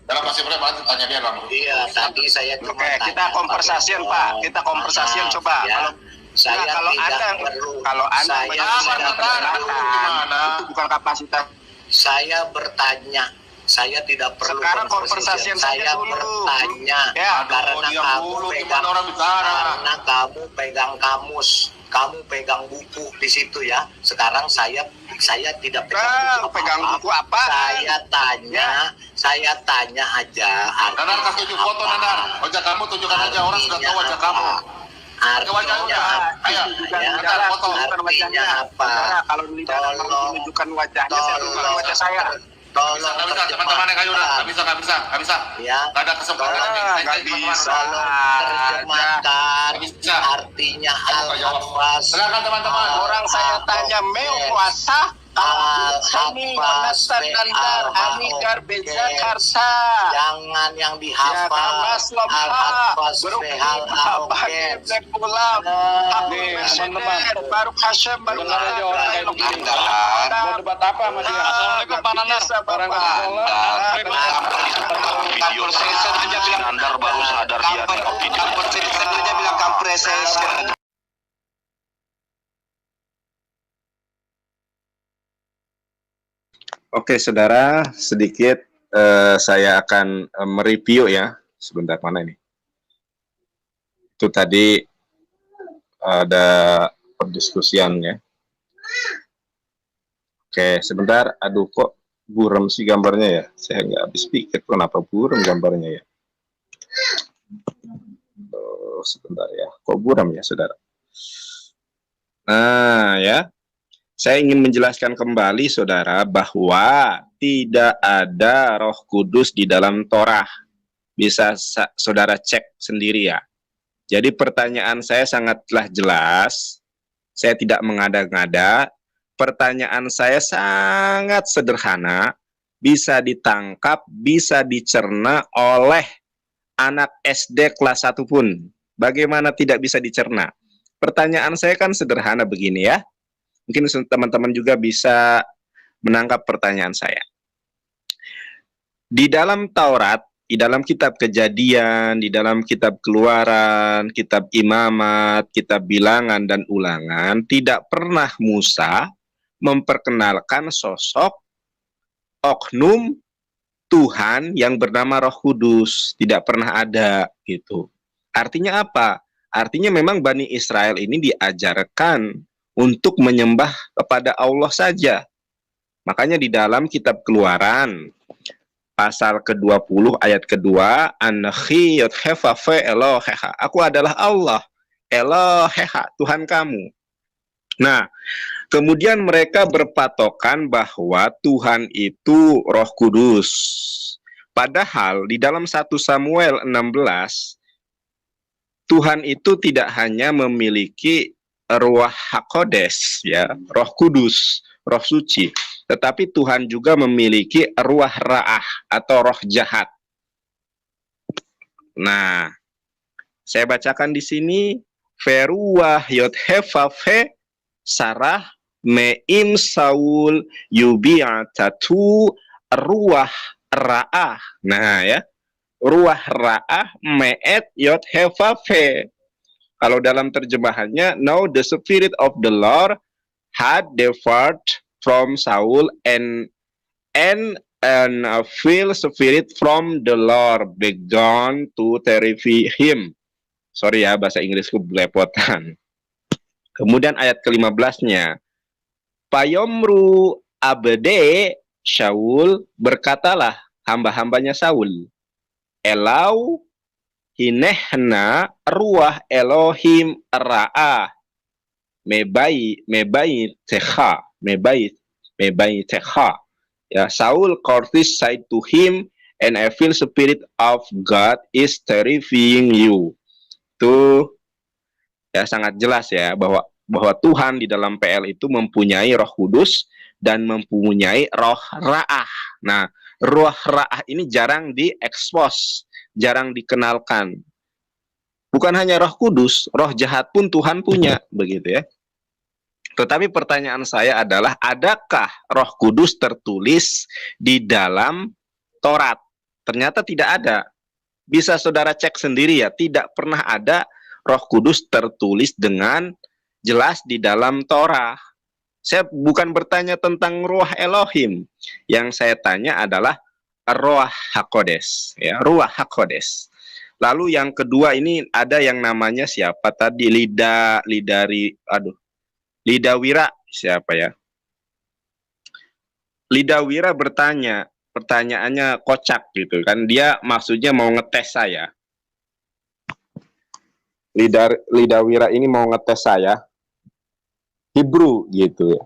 Dalam bahasa Ibrani tanya dia langsung. Iya, tadi saya cuma Oke, tanya, kita konversasian, Pak. Kita konversasian coba. Ya. Kalau Saya kalau tidak Anda perlu. kalau Anda Saya menyampaikan tidak perlu. kebenaran, itu bukan kapasitas. Saya bertanya. Saya tidak perlu Sekarang konversasian saya saja dulu. bertanya Ya, karena diam kamu dulu, pegang gimana orang bicara? karena kamu pegang kamus, kamu pegang buku di situ ya. Sekarang saya tidak pegang buku pegang buku apa? Saya tanya aja. Nandar kasih tunjuk foto Nandar, wajah kamu tunjukkan aja, orang sudah tahu wajah kamu. Artinya Ayo, Nandar, foto. artinya apa? Kalau lidah menunjukkan wajahnya, saya tunjukkan wajah saya. Tolong Nggak bisa, teman-teman yang kayu udah, nggak bisa. Ya. Nggak ada kesempatan lagi. Nggak bisa. Terjemahkan Nggak bisa. artinya Kamu nggak jawab. al-hafaz. Silakan teman-teman. Orang saya tanya Meo Kuasa, Semi Nasar Nandar, Anigar Bejakarta. Jangan yang Ya, dihafal. Kamas Lomha, Al-hafaz Baru fehal Abahir, Black Pulam, Nih, teman-teman. Baru Hashim, Baru Dengar aja orang kayak begini. Mau debat apa sama dia? Assalamualaikum Pak Nandar. Orang nggak sekolah. Video Nandar baru sadar dia tengok video. Dia bilang kompresesi. Oke, saudara, sedikit saya akan mereview ya. Sebentar, mana ini? Itu tadi ada perdiskusian ya. Oke, sebentar. Aduh, kok buram sih gambarnya ya? Saya nggak habis pikir kenapa buram gambarnya ya. Sebentar ya. Kok buram ya, saudara? Nah, ya. Saya ingin menjelaskan kembali, saudara, bahwa tidak ada Roh Kudus di dalam Torah. Bisa saudara cek sendiri ya. Jadi pertanyaan saya sangatlah jelas. Saya tidak mengada-ngada. Pertanyaan saya sangat sederhana. Bisa ditangkap, bisa dicerna oleh anak SD kelas 1 pun. Bagaimana tidak bisa dicerna? Pertanyaan saya kan sederhana begini ya. Mungkin teman-teman juga bisa menangkap pertanyaan saya. Di dalam Taurat, di dalam kitab Kejadian, di dalam kitab Keluaran, kitab Imamat, kitab Bilangan dan Ulangan, tidak pernah Musa memperkenalkan sosok oknum Tuhan yang bernama Roh Kudus, tidak pernah ada gitu. Artinya apa? Artinya memang Bani Israel ini diajarkan untuk menyembah kepada Allah saja. Makanya di dalam kitab Keluaran pasal ke-20 ayat kedua, Anakhi yodhefa fe Eloheha. Aku adalah Allah, Eloheha, Tuhan kamu. Nah, kemudian mereka berpatokan bahwa Tuhan itu Roh Kudus. Padahal di dalam 1 Samuel 16, Tuhan itu tidak hanya memiliki Ruach HaKodes, ya, Roh Kudus, Roh Suci, tetapi Tuhan juga memiliki Ruach Ra'ah atau Roh Jahat. Nah, saya bacakan di sini, Feruah Yodhefa fe Sarah me'im Saul yubi'atatu Ruah Ra'ah. Nah ya, Ruah Ra'ah me'et Yodhefa fe. Kalau dalam terjemahannya, now the spirit of the Lord had departed from Saul and feel spirit from the Lord began to terrify him. Sorry ya, bahasa Inggrisku belepotan. Kemudian ayat ke-15-nya, Payomru abde Shaul, berkatalah hamba-hambanya Saul, Elau hinehna ruah Elohim ra'ah mebai techa. Ya, Saul Curtis said to him, and I feel spirit of God is terrifying you. Tuh ya, sangat jelas ya bahwa Tuhan di dalam PL itu mempunyai Roh Kudus dan mempunyai Roh Ra'ah. Nah, Roh Ra'ah ini jarang diekspos, jarang dikenalkan. Bukan hanya Roh Kudus, Roh Jahat pun Tuhan punya, begitu ya. Tetapi pertanyaan saya adalah, adakah Roh Kudus tertulis di dalam Taurat? Ternyata tidak ada. Bisa saudara cek sendiri ya, tidak pernah ada Roh Kudus tertulis dengan jelas di dalam Torah. Saya bukan bertanya tentang Ruah Elohim. Yang saya tanya adalah Ruach HaKodes, ya, Ruach HaKodes. Lalu yang kedua ini ada yang namanya siapa tadi? Lidawira, siapa ya? Lidawira bertanya, pertanyaannya kocak gitu kan. Dia maksudnya mau ngetes saya. Lidawira ini mau ngetes saya Hebrew gitu ya.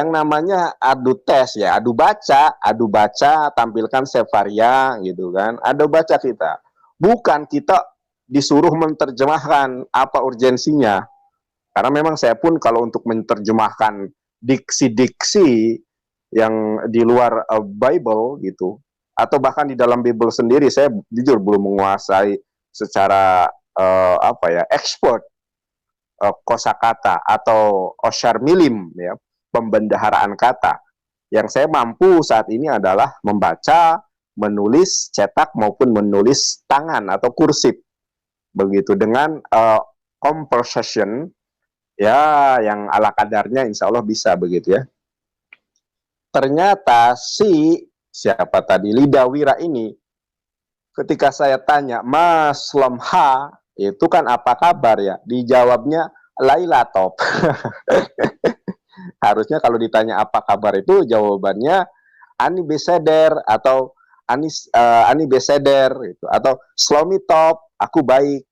Yang namanya adu tes ya, adu baca, tampilkan Sefaria gitu kan. Adu baca kita. Bukan kita disuruh menerjemahkan apa urgensinya. Karena memang saya pun kalau untuk menerjemahkan diksi-diksi yang di luar Bible gitu, atau bahkan di dalam Bible sendiri, saya jujur belum menguasai secara expert kosakata atau oshar milim ya, pembendaharaan kata. Yang saya mampu saat ini adalah membaca, menulis cetak maupun menulis tangan atau kursif begitu, dengan composition ya yang ala kadarnya, insya Allah bisa begitu ya. Ternyata siapa tadi, Lidawira ini, ketika saya tanya, Mas Lemha, itu kan apa kabar ya? Dijawabnya Lailatop. Harusnya kalau ditanya apa kabar itu jawabannya Ani Beseder atau Ani Beseder gitu, atau Slomi Top, aku baik.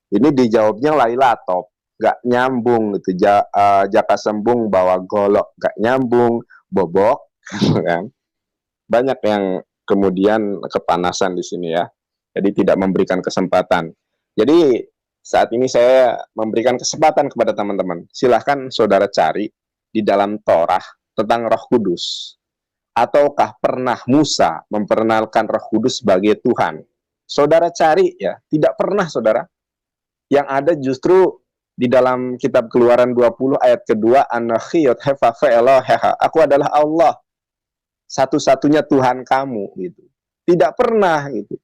Ini dijawabnya Lailatop, gak nyambung gitu. Jaka sembung bawa golok, gak nyambung, bobok kan. Banyak yang kemudian kepanasan di sini ya. Jadi tidak memberikan kesempatan. Jadi saat ini saya memberikan kesempatan kepada teman-teman. Silahkan saudara cari di dalam Torah tentang Roh Kudus. Ataukah pernah Musa memperkenalkan Roh Kudus sebagai Tuhan? Saudara cari ya, tidak pernah saudara. Yang ada justru di dalam kitab Keluaran 20 ayat kedua, Anakhi yodhefa fe Eloheha. Aku adalah Allah, satu-satunya Tuhan kamu gitu. Tidak pernah gitu.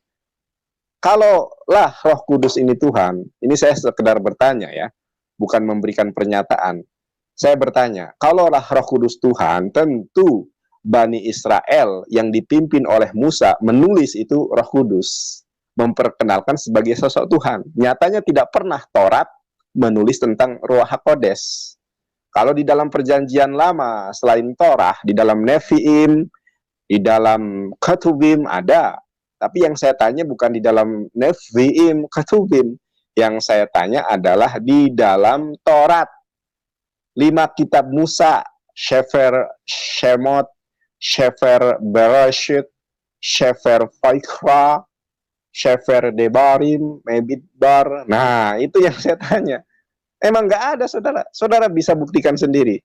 Kalau lah Roh Kudus ini Tuhan, ini saya sekedar bertanya ya, bukan memberikan pernyataan. Saya bertanya, kalau lah Roh Kudus Tuhan, tentu Bani Israel yang dipimpin oleh Musa menulis itu Roh Kudus, memperkenalkan sebagai sosok Tuhan. Nyatanya tidak pernah Taurat menulis tentang Ruach HaKodes. Kalau di dalam perjanjian lama, selain Torah, di dalam Nevi'im, di dalam Ketubim ada. Tapi yang saya tanya bukan di dalam Nevi'im, Ketubim. Yang saya tanya adalah di dalam Taurat. 5 kitab Musa, Sefer Shemot, Sefer Bereshit, Sefer Vaikra, Sefer Debarim, Mebidbar. Nah, itu yang saya tanya. Emang nggak ada, saudara. Saudara bisa buktikan sendiri.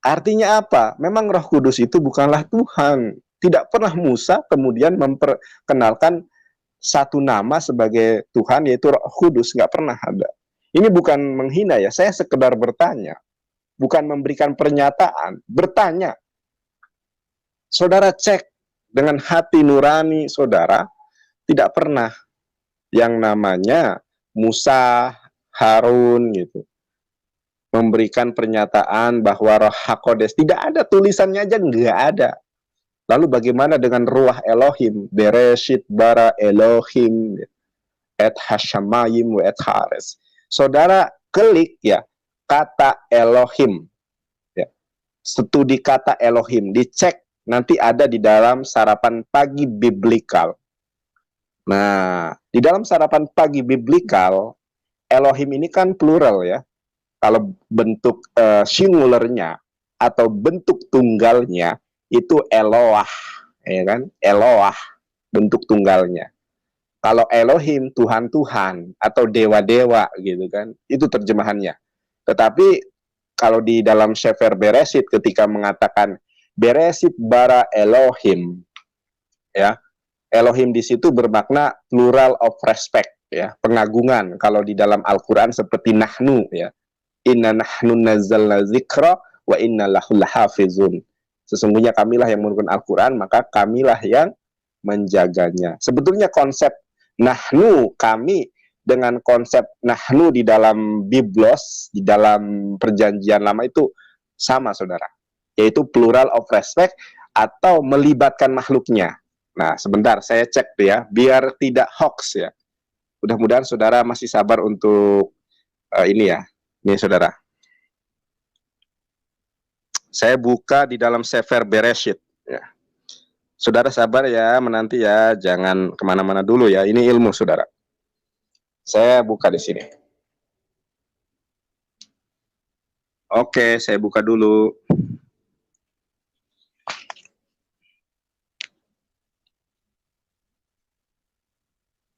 Artinya apa? Memang Roh Kudus itu bukanlah Tuhan. Tidak pernah Musa kemudian memperkenalkan satu nama sebagai Tuhan, yaitu Roh Kudus. Nggak pernah ada. Ini bukan menghina ya. Saya sekedar bertanya. Bukan memberikan pernyataan. Bertanya. Saudara cek dengan hati nurani saudara, tidak pernah yang namanya Musa, Harun gitu memberikan pernyataan bahwa Roh HaKodes, tidak ada, tulisannya aja nggak ada. Lalu bagaimana dengan Ruach Elohim, Bereshit bara Elohim et hashamayim et hares. Saudara klik ya kata Elohim ya. Studi kata Elohim, dicek nanti ada di dalam sarapan pagi biblikal. Nah, di dalam sarapan pagi biblikal, Elohim ini kan plural ya. Kalau bentuk singularnya atau bentuk tunggalnya itu Eloah, ya kan? Eloah, bentuk tunggalnya. Kalau Elohim, Tuhan-Tuhan atau dewa-dewa gitu kan, itu terjemahannya. Tetapi kalau di dalam Sefer Bereshit ketika mengatakan Bereshit bara Elohim, ya, Elohim di situ bermakna plural of respect, ya, pengagungan. Kalau di dalam Al-Quran seperti nahnu, ya, inna nahnu nazzalna dzikra wa inna lahu lahafizun. Sesungguhnya kamilah yang menurunkan Al-Quran, maka kamilah yang menjaganya. Sebetulnya konsep nahnu, kami, dengan konsep nahnu di dalam Biblos, di dalam perjanjian lama itu sama, saudara. Yaitu plural of respect atau melibatkan makhluknya. Nah, sebentar saya cek tuh ya, biar tidak hoax ya. Mudah-mudahan saudara masih sabar untuk ini ya. Ini saudara. Saya buka di dalam Sefer Bereshit ya. Saudara sabar ya, menanti ya, jangan kemana-mana dulu ya. Ini ilmu saudara. Saya buka di sini. Oke, saya buka dulu.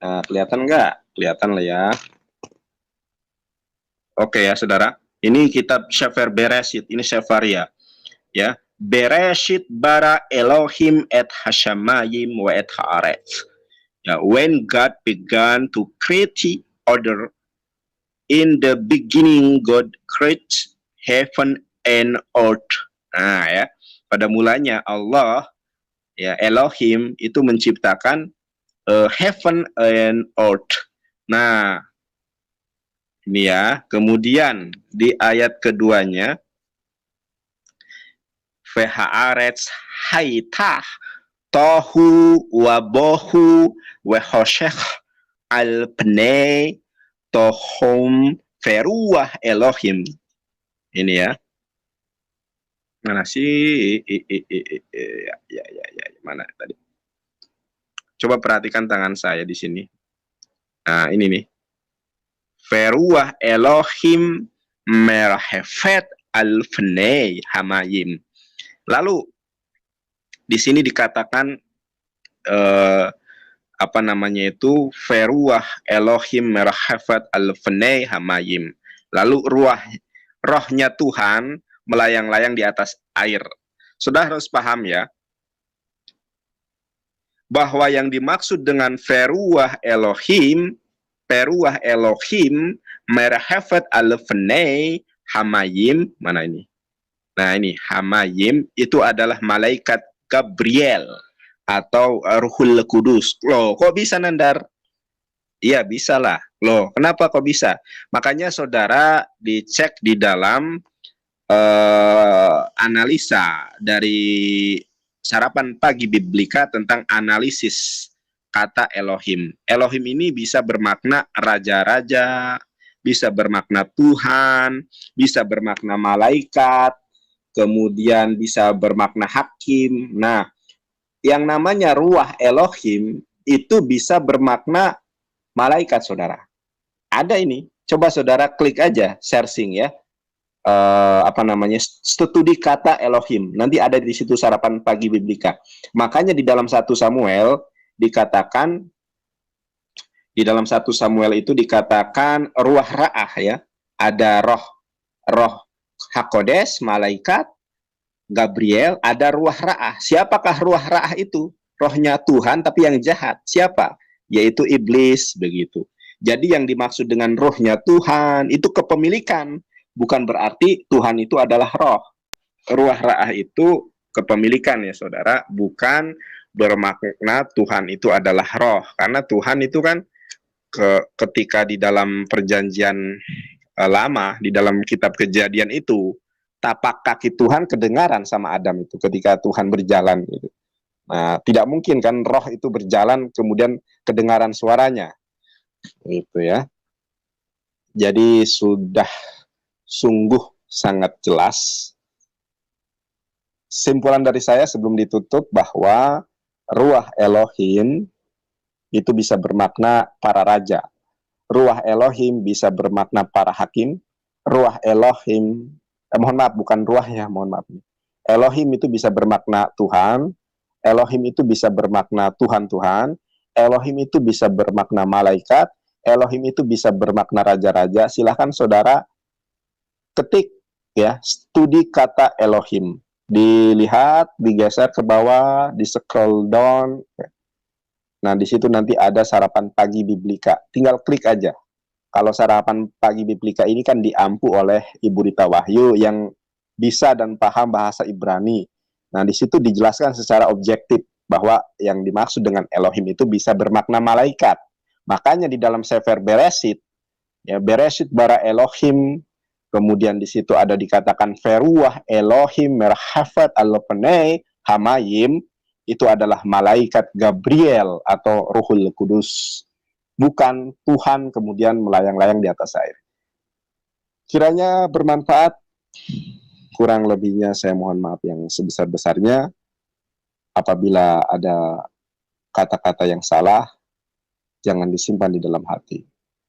Nah, kelihatan nggak? Kelihatan lah ya. Oke ya, saudara. Ini kitab Sefer Bereshit. Ini Sefaria. Ya. Bereshit bara Elohim et hashamayim wa et haaretz. Ya, when God began to create order, in the beginning God created heaven and earth. Nah, ya. Pada mulanya Allah, ya, Elohim itu menciptakan heaven and earth. Nah, ini ya. Kemudian di ayat keduanya, Vehaaretz haitah tohu wabohu wehoshech al pnei tohum feruah Elohim. Ini ya. Mana sih? Ya, mana tadi? Coba perhatikan tangan saya di sini. Nah, ini nih. Feruah Elohim merhefet al-fnei hamayim. Lalu di sini dikatakan apa namanya itu, Feruah Elohim merhefet al-fnei hamayim. Lalu rohnya Tuhan melayang-layang di atas air. Sudah harus paham ya, bahwa yang dimaksud dengan Feruah Elohim merhefet al-fnei hamayim, mana ini? Nah ini, hamayim itu adalah malaikat Gabriel atau Ruhul Kudus. Loh, kok bisa Nandar? Iya, bisa lah. Loh, kenapa kok bisa? Makanya saudara dicek di dalam analisa dari sarapan pagi biblika tentang analisis kata Elohim. Elohim ini bisa bermakna raja-raja, bisa bermakna Tuhan, bisa bermakna malaikat, kemudian bisa bermakna hakim. Nah, yang namanya ruah Elohim itu bisa bermakna malaikat, saudara. Ada ini, coba saudara klik aja, searching ya. Studi kata Elohim. Nanti ada di situ sarapan pagi biblika. Makanya di dalam 1 Samuel dikatakan, di dalam 1 Samuel itu dikatakan ruah ra'ah ya. Ada roh Hakodes, malaikat, Gabriel, ada ruah ra'ah. Siapakah ruah ra'ah itu? Rohnya Tuhan tapi yang jahat. Siapa? Yaitu iblis, begitu. Jadi yang dimaksud dengan rohnya Tuhan itu kepemilikan. Bukan berarti Tuhan itu adalah roh. Ruah ra'ah itu kepemilikan ya saudara. Bukan bermakna Tuhan itu adalah roh. Karena Tuhan itu kan ketika di dalam perjanjian lama, di dalam kitab Kejadian itu, tapak kaki Tuhan kedengaran sama Adam itu ketika Tuhan berjalan gitu. Nah, tidak mungkin kan roh itu berjalan kemudian kedengaran suaranya. Gitu ya. Jadi sudah sungguh sangat jelas. Simpulan dari saya sebelum ditutup bahwa ruah Elohim itu bisa bermakna para raja. Ruah Elohim bisa bermakna para hakim. Ruah Elohim, mohon maaf, bukan ruah ya, mohon maaf. Elohim itu bisa bermakna Tuhan. Elohim itu bisa bermakna Tuhan-Tuhan. Elohim itu bisa bermakna malaikat. Elohim itu bisa bermakna raja-raja. Silahkan saudara ketik ya, studi kata Elohim. Dilihat, digeser ke bawah, di scroll down. Nah, di situ nanti ada sarapan pagi biblika. Tinggal klik aja. Kalau sarapan pagi biblika ini kan diampu oleh Ibu Rita Wahyu yang bisa dan paham bahasa Ibrani. Nah, di situ dijelaskan secara objektif bahwa yang dimaksud dengan Elohim itu bisa bermakna malaikat. Makanya di dalam Sefer Bereshit, ya, Bereshit bara Elohim, kemudian di situ ada dikatakan Feruah Elohim merhafat al-Penei Hamayim, itu adalah malaikat Gabriel atau Ruhul Kudus. Bukan Tuhan kemudian melayang-layang di atas air. Kiranya bermanfaat. Kurang lebihnya saya mohon maaf yang sebesar-besarnya. Apabila ada kata-kata yang salah, jangan disimpan di dalam hati.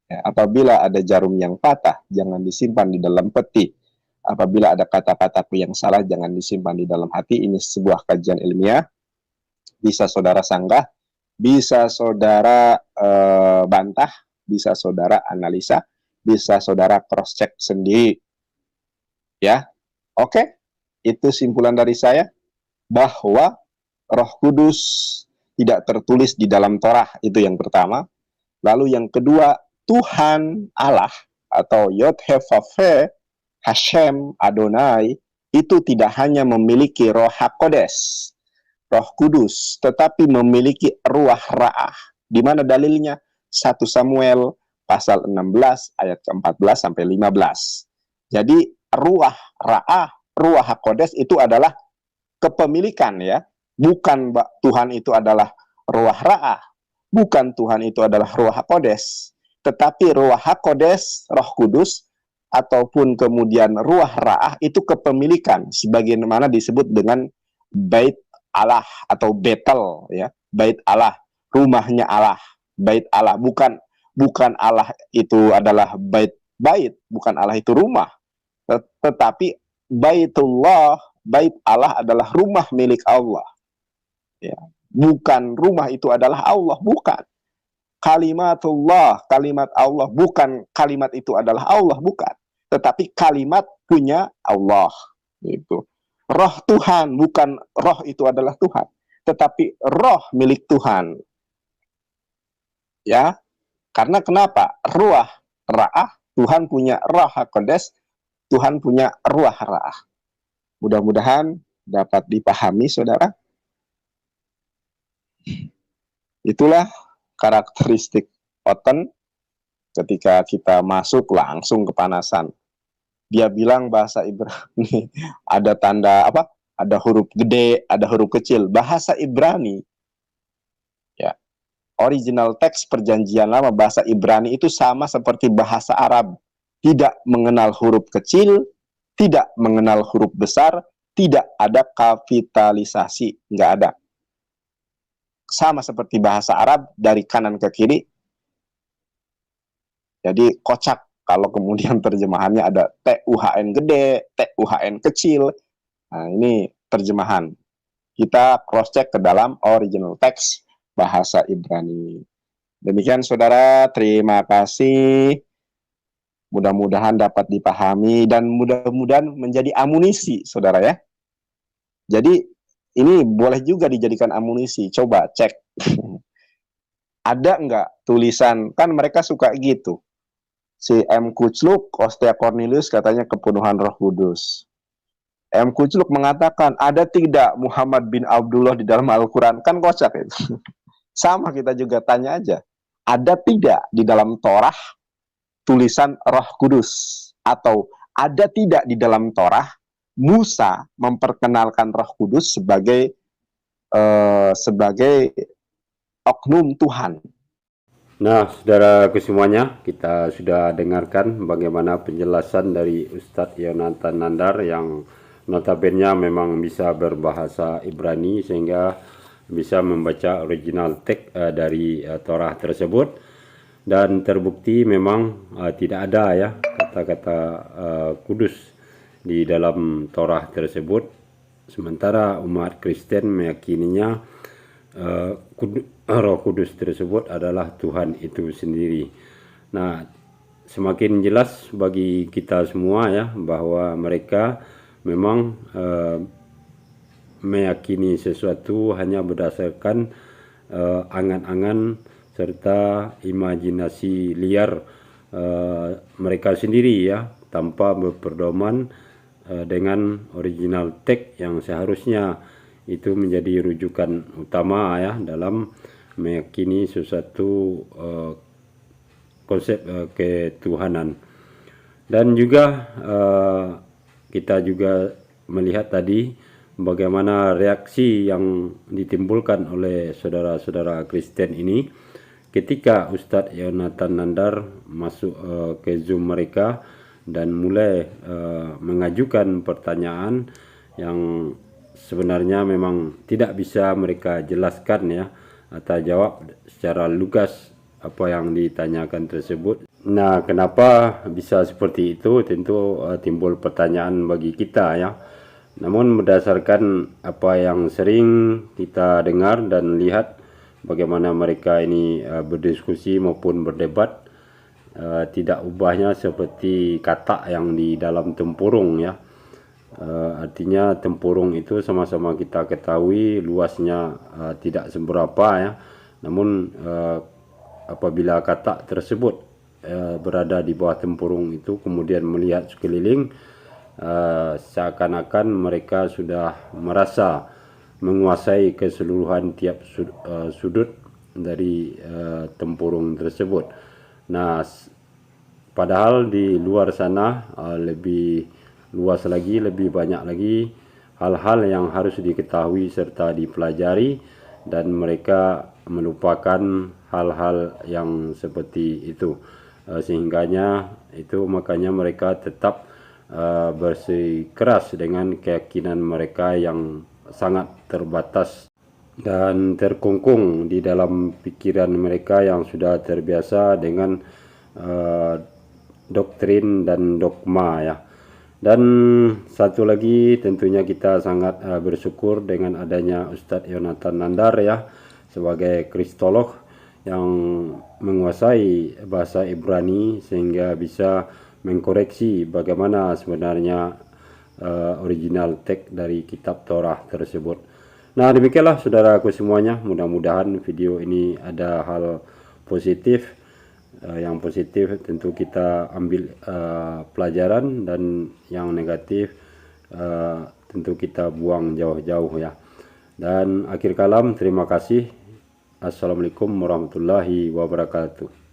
Ya, apabila ada jarum yang patah, jangan disimpan di dalam peti. Apabila ada kata-kataku yang salah, jangan disimpan di dalam hati. Ini sebuah kajian ilmiah. Bisa saudara sanggah, bisa saudara bantah, bisa saudara analisa, bisa saudara cross-check sendiri. Ya, oke. Itu simpulan dari saya, bahwa Roh Kudus tidak tertulis di dalam Torah, itu yang pertama. Lalu yang kedua, Tuhan Allah atau Yod-Heh-Vav-Heh, Hashem, Adonai, itu tidak hanya memiliki Roh HaKodes, Roh Kudus, tetapi memiliki ruah ra'ah. Di mana dalilnya? 1 Samuel pasal 16 ayat ke-14 sampai 15. Jadi ruah ra'ah, ruah HaKodes itu adalah kepemilikan ya. Bukan Tuhan itu adalah ruah ra'ah, bukan Tuhan itu adalah ruah HaKodes, tetapi ruah HaKodes, Roh Kudus, ataupun kemudian ruah ra'ah itu kepemilikan, sebagaimana disebut dengan Bait Allah atau Betel ya, Bait Allah, rumahnya Allah, Bait Allah, bukan Allah itu adalah bait, bukan Allah itu rumah, tetapi Baitullah, Bait Allah adalah rumah milik Allah. Ya, bukan rumah itu adalah Allah, bukan. Kalimatullah, kalimat Allah, bukan kalimat itu adalah Allah, bukan. Tetapi kalimat punya Allah. Itu. Roh Tuhan, bukan roh itu adalah Tuhan, tetapi roh milik Tuhan. Ya, karena kenapa? Ruah ra'ah, Tuhan punya Roh HaKodes, Tuhan punya ruah ra'ah. Mudah-mudahan dapat dipahami, saudara. Itulah karakteristik oten ketika kita masuk langsung kepanasan. Dia bilang bahasa Ibrani ada tanda apa? ada huruf gede, ada huruf kecil. Bahasa Ibrani, ya, original teks perjanjian lama bahasa Ibrani itu sama seperti bahasa Arab. Tidak mengenal huruf kecil, tidak mengenal huruf besar, tidak ada kapitalisasi, nggak ada. Sama seperti bahasa Arab dari kanan ke kiri. Jadi kocak kalau kemudian terjemahannya ada TUHN gede, TUHN kecil. Nah, ini terjemahan. Kita cross check ke dalam original teks bahasa Ibrani. Demikian saudara, terima kasih. Mudah-mudahan dapat dipahami dan mudah-mudahan menjadi amunisi saudara ya. Jadi ini boleh juga dijadikan amunisi. Coba cek. Ada nggak tulisan, kan mereka suka gitu. Si M. Kucluk, Ostia Cornelius katanya kepenuhan Roh Kudus. M. Kucluk mengatakan, ada tidak Muhammad bin Abdullah di dalam Al-Quran? Kan kocak itu. Sama kita juga tanya aja. Ada tidak di dalam Torah tulisan Roh Kudus? Atau ada tidak di dalam Torah Musa memperkenalkan Roh Kudus sebagai oknum Tuhan? Nah, saudaraku semuanya, kita sudah dengarkan bagaimana penjelasan dari Ustadz Yonatan Nandar yang notabene memang bisa berbahasa Ibrani sehingga bisa membaca original teks dari Torah tersebut, dan terbukti memang tidak ada ya kata-kata kudus di dalam Torah tersebut, sementara umat Kristen meyakininya Roh Kudus tersebut adalah Tuhan itu sendiri. Nah, semakin jelas bagi kita semua ya bahwa mereka memang meyakini sesuatu hanya berdasarkan angan-angan serta imajinasi liar mereka sendiri ya, tanpa berpedoman dengan original teks yang seharusnya itu menjadi rujukan utama ya dalam meyakini sesuatu konsep ketuhanan. Dan juga kita juga melihat tadi bagaimana reaksi yang ditimbulkan oleh saudara-saudara Kristen ini ketika Ustadz Yonatan Nandar masuk ke Zoom mereka dan mulai mengajukan pertanyaan yang sebenarnya memang tidak bisa mereka jelaskan ya atau jawab secara lugas apa yang ditanyakan tersebut. Nah, kenapa bisa seperti itu? Tentu timbul pertanyaan bagi kita ya. Namun berdasarkan apa yang sering kita dengar dan lihat bagaimana mereka ini berdiskusi maupun berdebat, tidak ubahnya seperti kata yang di dalam tempurung ya. Artinya tempurung itu sama-sama kita ketahui luasnya tidak seberapa ya. Namun apabila kata tersebut berada di bawah tempurung itu kemudian melihat sekeliling, seakan-akan mereka sudah merasa menguasai keseluruhan tiap sudut dari tempurung tersebut. Nah, padahal di luar sana lebih luas lagi, lebih banyak lagi hal-hal yang harus diketahui serta dipelajari, dan mereka melupakan hal-hal yang seperti itu. Sehingganya itu makanya mereka tetap bersikeras dengan keyakinan mereka yang sangat terbatas dan terkungkung di dalam pikiran mereka yang sudah terbiasa dengan doktrin dan dogma ya. Dan satu lagi tentunya kita sangat bersyukur dengan adanya Ustadz Yonatan Nandar ya sebagai kristolog yang menguasai bahasa Ibrani sehingga bisa mengkoreksi bagaimana sebenarnya original teks dari kitab Torah tersebut. Nah, demikianlah saudaraku semuanya, mudah-mudahan video ini ada hal positif. Yang positif tentu kita ambil pelajaran, dan yang negatif tentu kita buang jauh-jauh ya. Dan akhir kalam, terima kasih. Assalamualaikum warahmatullahi wabarakatuh.